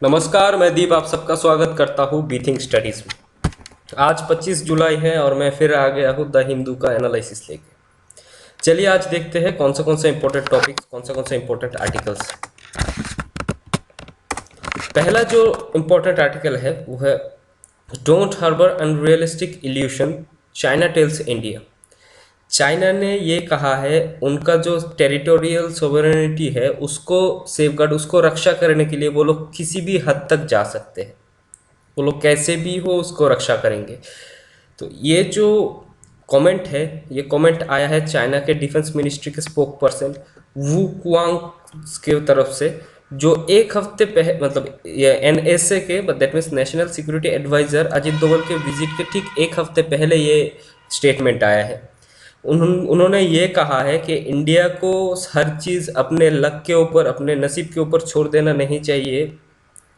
नमस्कार, मैं दीप आप सबका स्वागत करता हूँ बीथिंग स्टडीज़ में। आज 25 जुलाई है और मैं फिर आ गया हूँ द हिंदू का एनालिसिस लेके। चलिए आज देखते हैं कौन से इंपॉर्टेंट टॉपिक्स, कौन से इंपॉर्टेंट आर्टिकल्स। पहला जो इंपॉर्टेंट आर्टिकल है वो है don't harbour unrealistic illusion, China tells India. China ने ये कहा है उनका जो टेरिटोरियल सोवरेनिटी है उसको सेफगार्ड, उसको रक्षा करने के लिए वो लोग किसी भी हद तक जा सकते हैं। वो लोग कैसे भी हो उसको रक्षा करेंगे। तो ये जो कमेंट है, ये कमेंट आया है चाइना के डिफेंस मिनिस्ट्री के स्पोक पर्सन वू कुआंग के तरफ से, जो एक हफ्ते पहले मतलब ये एनएसए के that means national security advisor Ajit Doval के विजिट के ठीक एक हफ्ते पहले ये स्टेटमेंट आया है। उन्होंने ये कहा है कि इंडिया को हर चीज़ अपने लक के ऊपर, अपने नसीब के ऊपर छोड़ देना नहीं चाहिए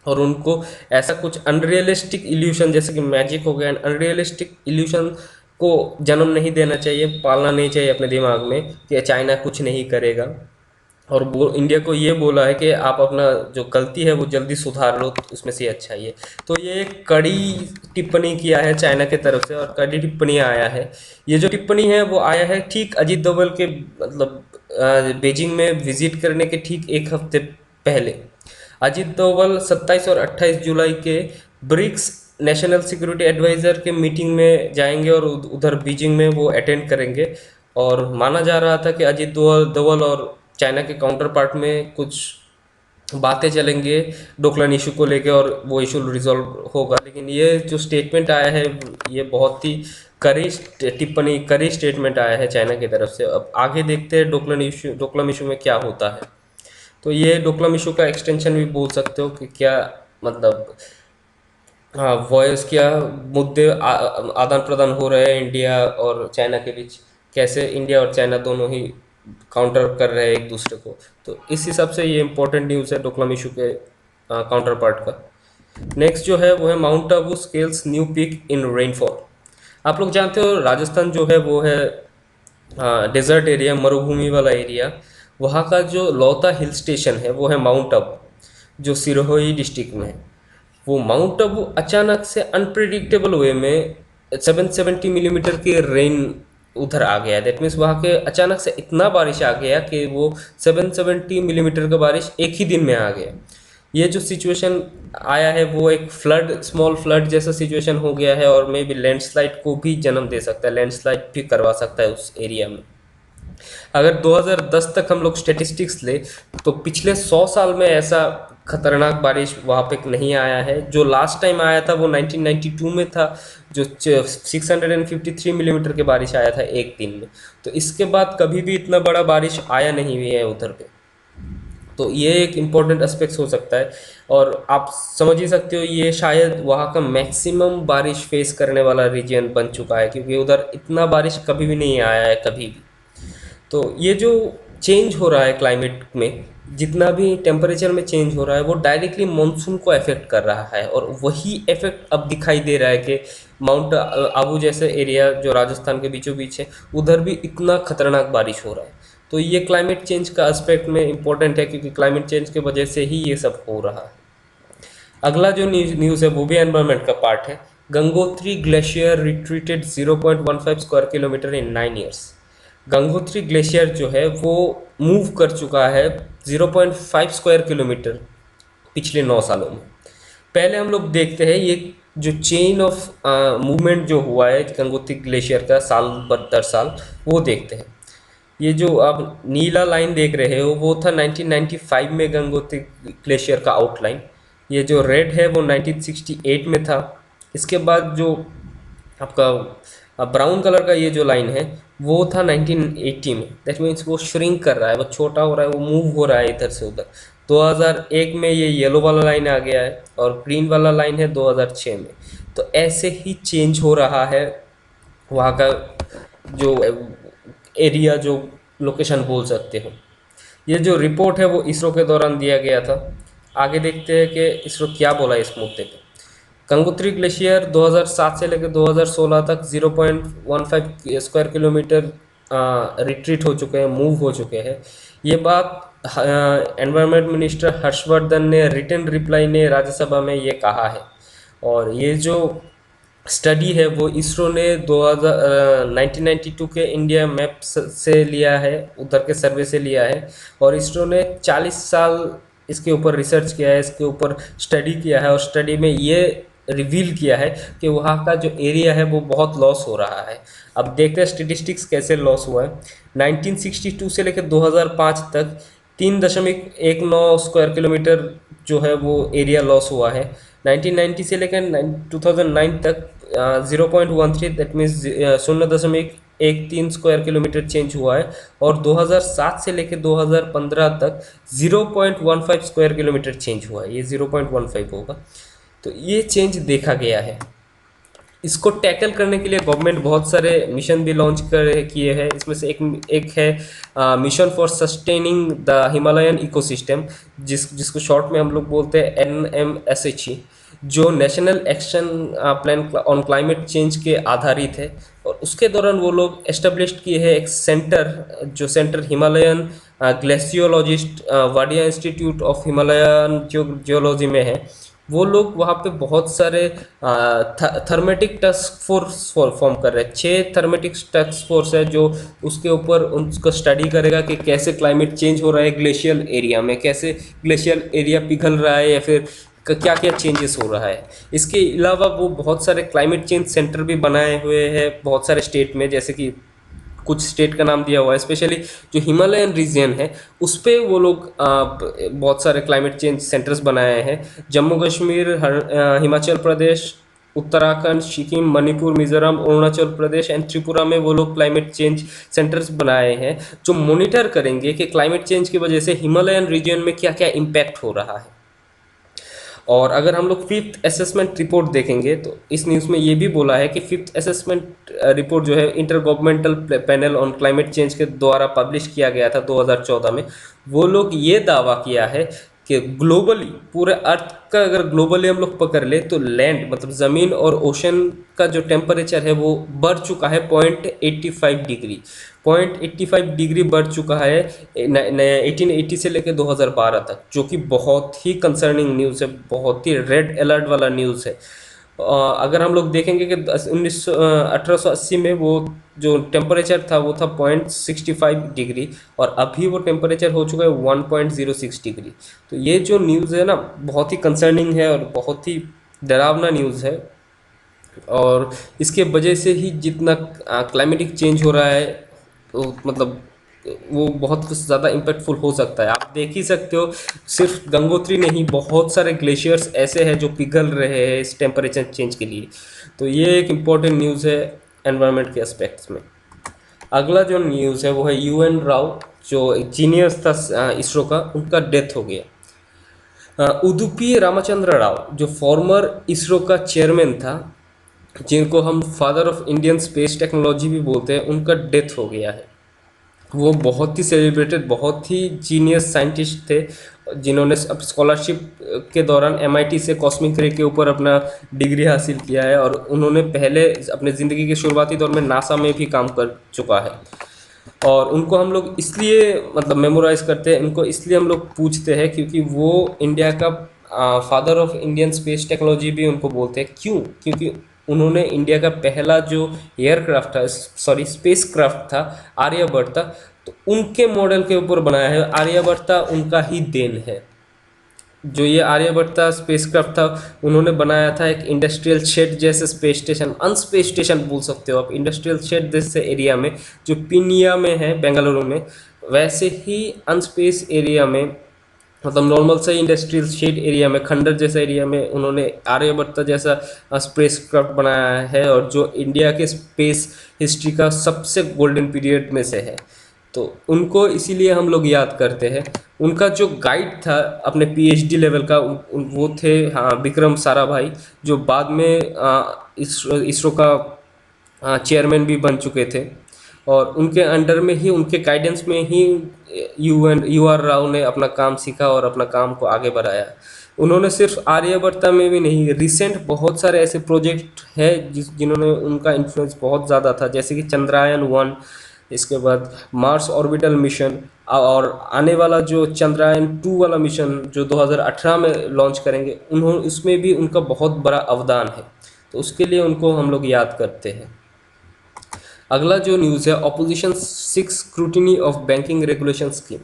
और उनको ऐसा कुछ अनरियलिस्टिक इल्यूशन जैसे कि मैजिक हो गया, अनरियलिस्टिक इल्यूशन को जन्म नहीं देना चाहिए, पालना नहीं चाहिए अपने दिमाग में कि चाइना कुछ नहीं करेगा। और वो इंडिया को ये बोला है कि आप अपना जो गलती है वो जल्दी सुधार लो, तो उसमें से अच्छा ही है। तो ये एक कड़ी टिप्पणी किया है चाइना की तरफ से और कड़ी टिप्पणी आया है। ये जो टिप्पणी है वो आया है ठीक अजीत डोभाल के मतलब बीजिंग में विजिट करने के ठीक एक हफ्ते पहले। अजीत डोभाल 27 और 28 जुलाई के ब्रिक्स नेशनल सिक्योरिटी एडवाइज़र के मीटिंग में जाएंगे और उधर बीजिंग में वो अटेंड करेंगे। और माना जा रहा था कि अजीत डोभाल और चाइना के काउंटर पार्ट में कुछ बातें चलेंगे डोकलाम इशू को लेके और वो इशू रिजॉल्व होगा। लेकिन ये जो स्टेटमेंट आया है ये बहुत ही कड़ी टिप्पणी, कड़ी स्टेटमेंट आया है चाइना की तरफ से। अब आगे देखते हैं डोकलाम इशू में क्या होता है। तो ये डोकलाम इशू का एक्सटेंशन भी बोल सकते हो कि क्या मतलब, हाँ, वॉइस क्या मुद्दे आदान प्रदान हो रहे हैं इंडिया और चाइना के बीच, कैसे इंडिया और चाइना दोनों ही काउंटर कर रहे हैं एक दूसरे को। तो इस हिसाब से ये इंपॉर्टेंट न्यूज़ है डोकलाम इशू के काउंटर पार्ट का। नेक्स्ट जो है वो है mount Abu scales new peak in rainfall. आप लोग जानते हो राजस्थान जो है वो है डेजर्ट एरिया, मरुभूमि वाला एरिया। वहाँ का जो लौता हिल स्टेशन है वो है माउंट आबू, जो सिरोही डिस्ट्रिक्ट में है। वो माउंट आबू अचानक से अनप्रिडिक्टेबल वे में 770 मिलीमीटर की रेन उधर आ गया। दैट मीन्स वहाँ के अचानक से इतना बारिश आ गया कि वो 770 मिलीमीटर का बारिश एक ही दिन में आ गया। ये जो सिचुएशन आया है वो एक फ्लड, स्मॉल फ्लड जैसा सिचुएशन हो गया है और मे बी लैंडस्लाइड को भी जन्म दे सकता है, लैंडस्लाइड भी करवा सकता है उस एरिया में। अगर 2010 तक हम लोग स्टेटिस्टिक्स ले तो पिछले 100 साल में ऐसा खतरनाक बारिश वहाँ पे नहीं आया है। जो लास्ट टाइम आया था वो 1992 में था, जो 653 मिलीमीटर की बारिश आया था एक दिन में। तो इसके बाद कभी भी इतना बड़ा बारिश आया नहीं हुई है उधर पे। तो ये एक इम्पोर्टेंट एस्पेक्ट हो सकता है और आप समझ ही सकते हो ये शायद वहाँ का मैक्सिमम बारिश फेस करने वाला रीजन बन चुका है, क्योंकि उधर इतना बारिश कभी भी नहीं आया है कभी भी। तो ये जो चेंज हो रहा है क्लाइमेट में, जितना भी टेम्परेचर में चेंज हो रहा है वो डायरेक्टली मानसून को अफेक्ट कर रहा है और वही इफेक्ट अब दिखाई दे रहा है कि माउंट आबू जैसे एरिया जो राजस्थान के बीचों बीच है उधर भी इतना खतरनाक बारिश हो रहा है। तो ये क्लाइमेट चेंज का एस्पेक्ट में इम्पोर्टेंट है, क्योंकि क्लाइमेट चेंज की वजह से ही ये सब हो रहा है। अगला जो न्यूज़ है वो भी एनवायरनमेंट का पार्ट है। Gangotri glacier retreated 0.15 square kilometre इन 9 ईयर्स। गंगोत्री ग्लेशियर जो है वो मूव कर चुका है 0.5 स्क्वायर किलोमीटर पिछले 9 सालों में। पहले हम लोग देखते हैं ये जो चेन ऑफ मूवमेंट जो हुआ है गंगोत्री ग्लेशियर का साल दर साल, वो देखते हैं। ये जो आप नीला लाइन देख रहे हो वो था 1995 में गंगोत्री ग्लेशियर का आउटलाइन। ये जो रेड है वो 1968 में था। इसके बाद जो आपका ब्राउन कलर का ये जो लाइन है वो था 1980 में। दैट मीन्स वो श्रिंक कर रहा है, वो छोटा हो रहा है, वो मूव हो रहा है इधर से उधर। 2001 में ये येलो वाला लाइन आ गया है और ग्रीन वाला लाइन है 2006 में। तो ऐसे ही चेंज हो रहा है वहाँ का जो एरिया, जो लोकेशन बोल सकते हो। ये जो रिपोर्ट है वो इसरो के दौरान दिया गया था। आगे देखते हैं कि इसरो क्या बोला इस मुद्दे पे। गंगोत्री ग्लेशियर 2007 से लेकर 2016 तक 0.15 स्क्वायर किलोमीटर रिट्रीट हो चुके हैं, मूव हो चुके हैं। ये बात एनवायरनमेंट मिनिस्टर हर्षवर्धन ने रिटन रिप्लाई ने राज्यसभा में ये कहा है। और ये जो स्टडी है वो इसरो ने 1992 के इंडिया मैप से लिया है, उधर के सर्वे से लिया है। और इसरो ने 40 साल इसके ऊपर रिसर्च किया है, इसके ऊपर स्टडी किया है, और स्टडी में ये रिवील किया है कि वहाँ का जो एरिया है वो बहुत लॉस हो रहा है। अब देखते हैं स्टेटिस्टिक्स कैसे लॉस हुआ है। 1962 से लेकर 2005 तक 3.19 स्क्वायर किलोमीटर जो है वो एरिया लॉस हुआ है। 1990 से लेकर 2009 तक 0.13, that means 0.13 square kilometre change हुआ है। और 2007 से लेकर 2015 तक 0.15 स्क्वायर किलोमीटर चेंज हुआ है, ये 0.15 होगा। तो ये चेंज देखा गया है। इसको टैकल करने के लिए गवर्नमेंट बहुत सारे मिशन भी लॉन्च कर किए हैं। इसमें से एक है mission for sustaining the Himalayan ecosystem, जिसको शॉर्ट में हम लोग बोलते हैं NMSHE, जो national action plan on climate change के आधारित है। और उसके दौरान वो लोग एस्टेब्लिश किए हैं एक सेंटर, जो centre Himalayan glaciologist Wadia institute of Himalayan geology में है। वो लोग वहाँ पे बहुत सारे थर्मेटिक टास्क फोर्स फॉर्म कर रहे हैं। 6 थर्मेटिक टास्क फोर्स है जो उसके ऊपर उनको स्टडी करेगा कि कैसे क्लाइमेट चेंज हो रहा है ग्लेशियल एरिया में, कैसे ग्लेशियल एरिया पिघल रहा है, या फिर क्या क्या चेंजेस हो रहा है। इसके अलावा वो बहुत सारे क्लाइमेट चेंज सेंटर भी बनाए हुए हैं बहुत सारे स्टेट में, जैसे कि कुछ स्टेट का नाम दिया हुआ है। स्पेशली जो हिमालयन रीजन है उस पे वो लोग बहुत सारे क्लाइमेट चेंज सेंटर्स बनाए हैं। जम्मू कश्मीर, हिमाचल प्रदेश, उत्तराखंड, सिक्किम, मणिपुर, मिजोरम, अरुणाचल प्रदेश एंड त्रिपुरा में वो लोग क्लाइमेट चेंज सेंटर्स बनाए हैं, जो मॉनिटर करेंगे कि क्लाइमेट चेंज की वजह से हिमालयन रीजन में क्या क्या इम्पैक्ट हो रहा है। और अगर हम लोग फिफ्थ असेसमेंट रिपोर्ट देखेंगे तो इस न्यूज़ में ये भी बोला है कि फिफ्थ असेसमेंट रिपोर्ट जो है inter governmental panel on climate change के द्वारा पब्लिश किया गया था 2014 में। वो लोग ये दावा किया है कि ग्लोबली, पूरे अर्थ का अगर ग्लोबली हम लोग पकड़ ले तो लैंड मतलब ज़मीन और ओशन का जो टेम्परेचर है वो बढ़ चुका है 0.85 डिग्री। 0.85 डिग्री बढ़ चुका है 1880 से लेकर 2012 तक, जो कि बहुत ही कंसर्निंग न्यूज़ है, बहुत ही रेड अलर्ट वाला न्यूज़ है। अगर हम लोग देखेंगे कि 1880 में वो जो टेम्परेचर था वो था 0.65 डिग्री, और अभी वो टेम्परेचर हो चुका है 1.06 डिग्री। तो ये जो न्यूज़ है ना बहुत ही कंसर्निंग है और बहुत ही डरावना न्यूज़ है। और इसके वजह से ही जितना क्लाइमेटिक चेंज हो रहा है तो मतलब वो बहुत कुछ ज़्यादा इम्पैक्टफुल हो सकता है। आप देख ही सकते हो, सिर्फ गंगोत्री नहीं, बहुत सारे ग्लेशियर्स ऐसे हैं जो पिघल रहे हैं इस टेम्परेचर चेंज के लिए। तो ये एक इम्पॉर्टेंट न्यूज़ है एनवायरनमेंट के एस्पेक्ट्स में। अगला जो न्यूज़ है वो है UN राव, जो एक जीनियस था इसरो का, उनका डेथ हो गया। उदुपी रामचंद्र राव जो फॉर्मर इसरो का चेयरमैन था, जिनको हम father of Indian space technology भी बोलते हैं, उनका डेथ हो गया है। वो बहुत ही सेलिब्रेटेड, बहुत ही जीनियस साइंटिस्ट थे, जिन्होंने अब स्कॉलरशिप के दौरान MIT से कॉस्मिक रे के ऊपर अपना डिग्री हासिल किया है। और उन्होंने पहले अपने ज़िंदगी के शुरुआती दौर में नासा में भी काम कर चुका है। और उनको हम लोग इसलिए मतलब मेमोराइज करते हैं, इनको इसलिए हम लोग पूछते हैं क्योंकि वो इंडिया का father of Indian space technology भी उनको बोलते हैं। क्यों? क्योंकि उन्होंने इंडिया का पहला जो एयरक्राफ्ट था, सॉरी स्पेस क्राफ्ट था, आर्यभट्ट था, तो उनके मॉडल के ऊपर बनाया है। आर्यभट्ट था उनका ही देन है। जो ये आर्यभट्ट था स्पेसक्राफ्ट था, उन्होंने बनाया था एक इंडस्ट्रियल शेड जैसे स्पेस स्टेशन, अनस्पेस स्टेशन बोल सकते हो आप, इंडस्ट्रियल शेड जैसे एरिया में जो पिनिया में है बेंगलुरु में, वैसे ही अनस्पेस एरिया में मतलब नॉर्मल से इंडस्ट्रियल शेड एरिया में, खंडर जैसा एरिया में उन्होंने आर्यभट्ट जैसा स्पेस क्राफ्ट बनाया है, और जो इंडिया के स्पेस हिस्ट्री का सबसे गोल्डन पीरियड में से है। तो उनको इसीलिए हम लोग याद करते हैं। उनका जो गाइड था अपने PhD लेवल का, वो थे हाँ विक्रम साराभाई, जो बाद में इसरो का चेयरमैन भी बन चुके थे। और उनके अंडर में ही, उनके गाइडेंस में ही UR राव ने अपना काम सीखा और अपना काम को आगे बढ़ाया। उन्होंने सिर्फ आर्यभट्ट में भी नहीं, रिसेंट बहुत सारे ऐसे प्रोजेक्ट है जिन्होंने उनका इन्फ्लुएंस बहुत ज़्यादा था, जैसे कि चंद्रयान 1, इसके बाद मार्स ऑर्बिटल मिशन, और आने वाला जो चंद्रयान 2 वाला मिशन जो 2018 में लॉन्च करेंगे, उन्होंने उसमें भी उनका बहुत बड़ा अवदान है, तो उसके लिए उनको हम लोग याद करते हैं। अगला जो न्यूज़ है, opposition six scrutiny of banking regulation scheme.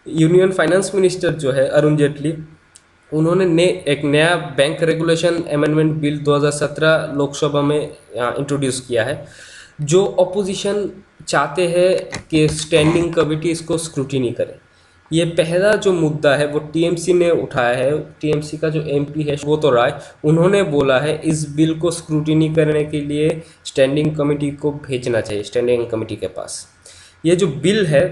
Union finance minister जो है अरुण जेटली, उन्होंने एक नया bank regulation amendment bill 2017 Lok Sabha में इंट्रोड्यूस किया है, जो अपोजिशन चाहते हैं कि स्टैंडिंग कमेटी इसको स्क्रूटिनी करे। ये पहला जो मुद्दा है वो टीएमसी ने उठाया है। टीएमसी का जो एमपी है शुगोतो राय, उन्होंने बोला है इस बिल को स्क्रूटिनी करने के लिए स्टैंडिंग कमेटी को भेजना चाहिए, स्टैंडिंग कमेटी के पास। ये जो बिल है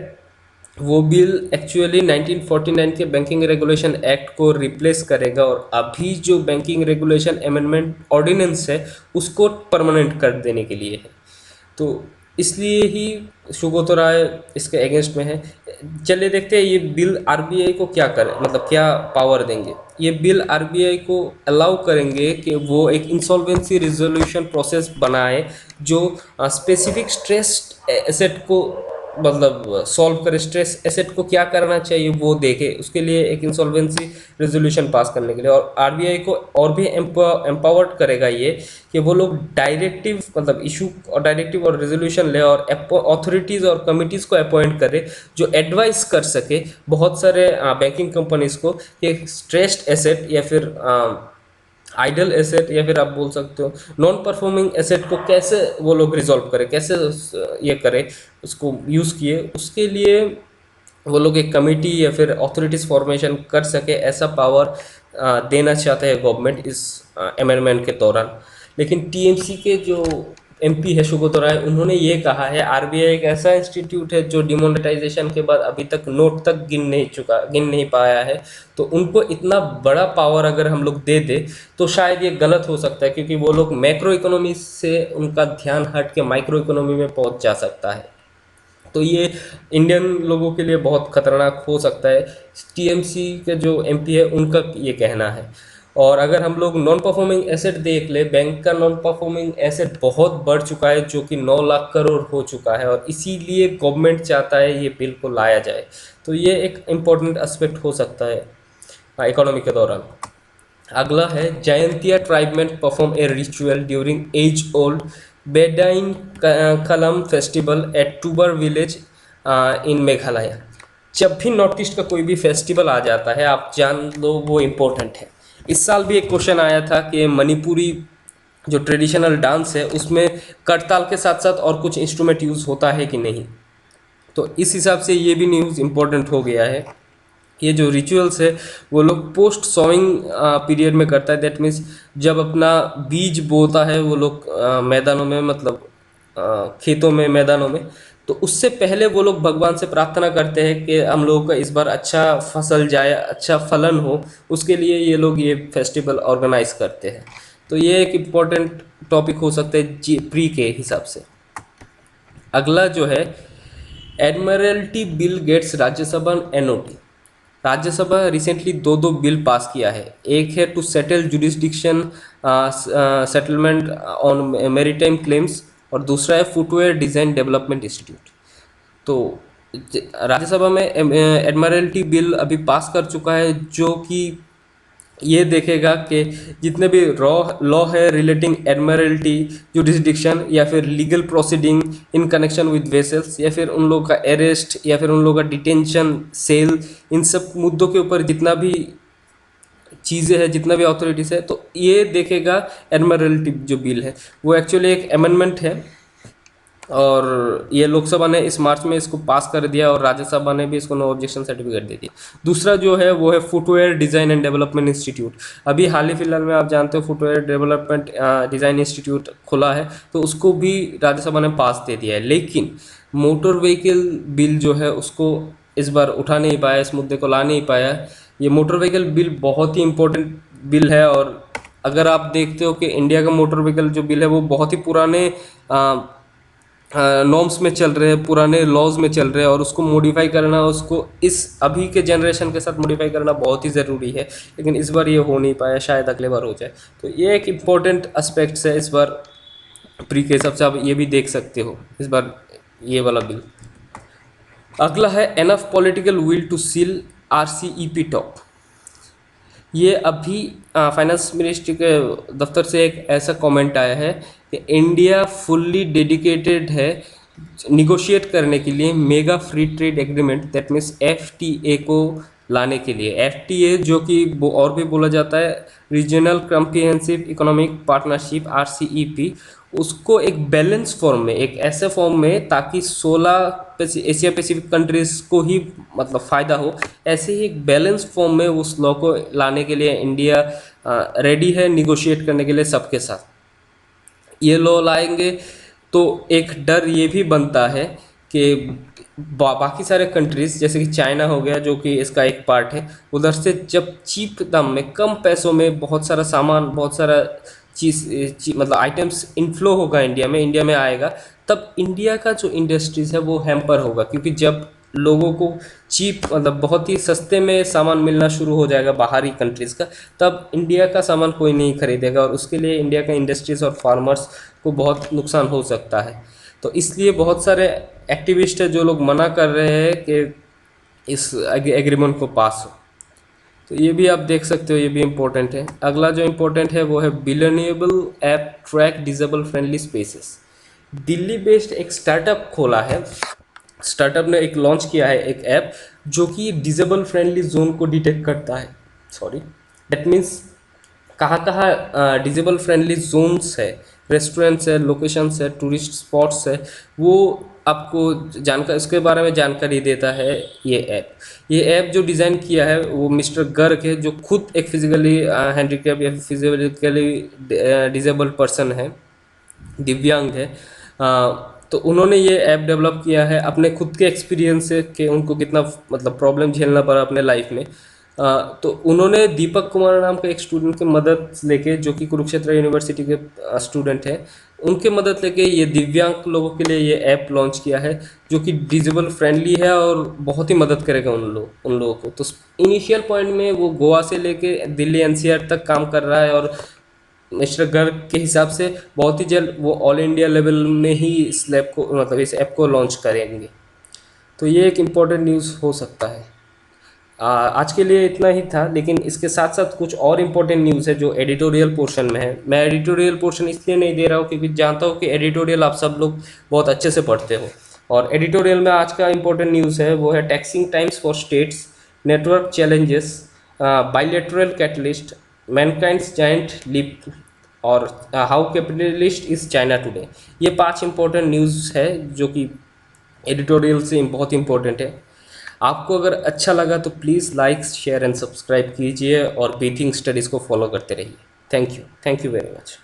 वो बिल एक्चुअली 1949 के बैंकिंग रेगुलेशन एक्ट को रिप्लेस करेगा, और अभी जो बैंकिंग रेगुलेशन अमेंडमेंट ऑर्डिनेंस है उसको परमानेंट कर देने के लिए है। तो इसलिए ही सुगोतो राय इसके अगेंस्ट में है। चलिए देखते हैं ये बिल आरबीआई को क्या करे, मतलब क्या पावर देंगे। ये बिल आरबीआई को अलाउ करेंगे कि वो एक इंसॉल्वेंसी रिजोल्यूशन प्रोसेस बनाए जो स्पेसिफिक स्ट्रेस एसेट को मतलब सॉल्व करे। स्ट्रेस एसेट को क्या करना चाहिए वो देखे, उसके लिए एक इंसॉल्वेंसी रेजोल्यूशन पास करने के लिए। और आरबीआई को और भी एम्पावर्ड करेगा ये कि वो लोग डायरेक्टिव मतलब इशू और डायरेक्टिव और रेजोल्यूशन ले, और अथॉरिटीज़ और कमिटीज़ को अपॉइंट करे जो एडवाइस कर सके बहुत सारे बैंकिंग कंपनीज को कि स्ट्रेस्ड एसेट या फिर आइडल एसेट या फिर आप बोल सकते हो नॉन परफॉर्मिंग एसेट को कैसे वो लोग रिजॉल्व करें, कैसे ये करें, उसको यूज़ किए। उसके लिए वो लोग एक कमेटी या फिर अथॉरिटीज़ फॉर्मेशन कर सके, ऐसा पावर देना चाहते हैं गवर्नमेंट इस अमेंडमेंट के दौरान। लेकिन टीएमसी के जो एमपी है सुगोतो राय, उन्होंने ये कहा है आरबीआई एक ऐसा इंस्टीट्यूट है जो डिमोनेटाइजेशन के बाद अभी तक नोट तक गिन नहीं पाया है, तो उनको इतना बड़ा पावर अगर हम लोग दे दे तो शायद ये गलत हो सकता है, क्योंकि वो लोग मैक्रो इकोनॉमी से उनका ध्यान हट के माइक्रो इकोनॉमी में पहुंच जा सकता है। तो ये इंडियन लोगों के लिए बहुत खतरनाक हो सकता है। टीएमसी के जो एमपी है उनका ये कहना है। और अगर हम लोग नॉन परफॉर्मिंग एसेट देख ले, बैंक का नॉन परफॉर्मिंग एसेट बहुत बढ़ चुका है जो कि 9 लाख करोड़ हो चुका है, और इसीलिए गवर्नमेंट चाहता है ये बिल को लाया जाए। तो ये एक इम्पोर्टेंट एस्पेक्ट हो सकता है इकोनॉमी के दौरान। अगला है Jaintia tribesmen perform a ritual during age old Behdienkhlam festival at Tuber village in Meghalaya. जब भी नॉर्थ ईस्ट का कोई भी फेस्टिवल आ जाता है आप जान लो वो इम्पोर्टेंट है। इस साल भी एक क्वेश्चन आया था कि मणिपुरी जो ट्रेडिशनल डांस है उसमें करताल के साथ साथ और कुछ इंस्ट्रूमेंट यूज़ होता है कि नहीं। तो इस हिसाब से ये भी न्यूज़ इम्पोर्टेंट हो गया है। ये जो रिचुअल्स है वो लोग पोस्ट सोइंग पीरियड में करता है। दैट मीन्स जब अपना बीज बोता है वो लोग मैदानों में, मतलब खेतों में, मैदानों में, तो उससे पहले वो लोग भगवान से प्रार्थना करते हैं कि हम लोगों का इस बार अच्छा फसल जाए, अच्छा फलन हो। उसके लिए ये लोग ये फेस्टिवल ऑर्गेनाइज करते हैं। तो ये एक इम्पोर्टेंट टॉपिक हो सकता है जी प्री के हिसाब से। अगला जो है admiralty bill gets Rajya Sabha nod. Rajya Sabha recently दो बिल पास किया है। एक है to settle jurisdiction settlement on maritime claims, और दूसरा है फुटवेयर डिज़ाइन डेवलपमेंट इंस्टीट्यूट। तो राज्यसभा में एडमरल्टी बिल अभी पास कर चुका है जो कि ये देखेगा कि जितने भी लॉ है रिलेटिंग एडमरल्टी जुडिस्डिक्शन या फिर legal proceeding in connection with vessels, या फिर उन लोगों का अरेस्ट या फिर उन लोगों का डिटेंशन सेल, इन सब मुद्दों के ऊपर जितना भी चीज़ें हैं, जितना भी अथॉरिटीज़ है, तो ये देखेगा एडमरल्टी जो बिल है। वो एक्चुअली एक अमेंडमेंट है, और ये लोकसभा ने इस मार्च में इसको पास कर दिया और राज्यसभा ने भी इसको नो ऑब्जेक्शन सर्टिफिकेट दे दिया। दूसरा जो है वो है footwear design and development institute. अभी हाल ही फिलहाल में आप जानते हो फुटवेयर डेवलपमेंट डिज़ाइन इंस्टीट्यूट खुला है, तो उसको भी राज्यसभा ने पास दे दिया है। लेकिन मोटर व्हीकल बिल जो है उसको इस बार उठा नहीं पाया, इस मुद्दे को ला नहीं पाया। ये मोटर व्हीकल बिल बहुत ही इम्पोर्टेंट बिल है, और अगर आप देखते हो कि इंडिया का मोटर व्हीकल जो बिल है वो बहुत ही पुराने नॉर्म्स में चल रहे हैं, पुराने लॉज में चल रहे हैं, और उसको मॉडिफाई करना, उसको इस अभी के जनरेशन के साथ मॉडिफाई करना बहुत ही ज़रूरी है। लेकिन इस बार ये हो नहीं पाया, शायद अगले बार हो जाए। तो ये एक इम्पोर्टेंट एस्पेक्ट्स है इस बार प्री के हिसाब से, आप ये भी देख सकते हो इस बार ये वाला बिल। अगला है enough political will to seal RCEP top. ये अभी फाइनेंस मिनिस्ट्री के दफ्तर से एक ऐसा कमेंट आया है कि इंडिया फुल्ली डेडिकेटेड है निगोशिएट करने के लिए mega free trade agreement, that means FTA को लाने के लिए। एफटीए जो कि और भी बोला जाता है regional comprehensive economic partnership, RCEP, उसको एक बैलेंस फॉर्म में, एक ऐसे फॉर्म में ताकि 16 एशिया पैसिफिक कंट्रीज को ही मतलब फ़ायदा हो, ऐसे ही एक बैलेंस फॉर्म में उस लॉ को लाने के लिए इंडिया रेडी है निगोशिएट करने के लिए सबके साथ। ये लॉ लाएंगे तो एक डर ये भी बनता है कि बाकी सारे कंट्रीज़ जैसे कि चाइना हो गया जो कि इसका एक पार्ट है, उधर से जब चीप दाम में कम पैसों में बहुत सारा सामान, बहुत सारा मतलब आइटम्स इनफ्लो होगा इंडिया में आएगा, तब इंडिया का जो इंडस्ट्रीज़ है वो हैम्पर होगा। क्योंकि जब लोगों को चीप मतलब बहुत ही सस्ते में सामान मिलना शुरू हो जाएगा बाहरी कंट्रीज़ का, तब इंडिया का सामान कोई नहीं खरीदेगा और उसके लिए इंडिया का इंडस्ट्रीज़ और फार्मर्स को बहुत नुकसान हो सकता है। तो इसलिए बहुत सारे एक्टिविस्ट है जो लोग मना कर रहे हैं कि इस एग्रीमेंट को पास हो। तो ये भी आप देख सकते हो, ये भी इम्पोर्टेंट है। अगला जो इम्पोर्टेंट है वो है बिलियनेबल app track disable friendly spaces. Delhi based एक स्टार्टअप खोला है, स्टार्टअप ने एक लॉन्च किया है एक ऐप जो कि डिजेबल फ्रेंडली जोन को डिटेक्ट करता है। सॉरी, दैट मीन्स कहाँ कहाँ डिजेबल फ्रेंडली जोन्स है, रेस्टोरेंट्स है, लोकेशंस है, टूरिस्ट स्पॉट्स है, वो आपको जानकर इसके बारे में जानकारी देता है ये ऐप जो डिज़ाइन किया है वो मिस्टर गर्ग है, जो खुद एक फिजिकली हैंडीकैप या फिजिकली डिजेबल पर्सन है, दिव्यांग है। तो उन्होंने ये ऐप डेवलप किया है अपने खुद के एक्सपीरियंस से कि उनको कितना मतलब प्रॉब्लम झेलना पड़ा अपने लाइफ में। तो उन्होंने दीपक कुमार नाम के एक स्टूडेंट की मदद लेके, जो कि कुरुक्षेत्र यूनिवर्सिटी के स्टूडेंट हैं, उनके मदद लेके ये दिव्यांग लोगों के लिए ये ऐप लॉन्च किया है जो कि डिजेबल फ्रेंडली है और बहुत ही मदद करेगा उन लोगों को। तो इनिशियल पॉइंट में वो गोवा से लेके दिल्ली एनसीआर तक काम कर रहा है और मिस्टर गर्ग के हिसाब से बहुत ही जल्द वो ऑल इंडिया लेवल में ही इस लैब को मतलब इस ऐप को लॉन्च करेंगे। तो ये एक इम्पॉर्टेंट न्यूज़ हो सकता है। आज के लिए इतना ही था, लेकिन इसके साथ साथ कुछ और इम्पोर्टेंट न्यूज़ है जो एडिटोरियल पोर्शन में है। मैं एडिटोरियल पोर्शन इसलिए नहीं दे रहा हूँ क्योंकि जानता हूँ कि एडिटोरियल आप सब लोग बहुत अच्छे से पढ़ते हो। और एडिटोरियल में आज का इम्पोर्टेंट न्यूज़ है वो है taxing times for states, network challenges, bilateral catalyst, mankind's giant leap और how capitalist is China today. ये 5 इंपॉर्टेंट न्यूज़ है जो कि एडिटोरियल से बहुत इंपॉर्टेंट है। आपको अगर अच्छा लगा तो please like, share and subscribe कीजिए और ब्रीथिंग स्टडीज़ को फॉलो करते रहिए। Thank you very much.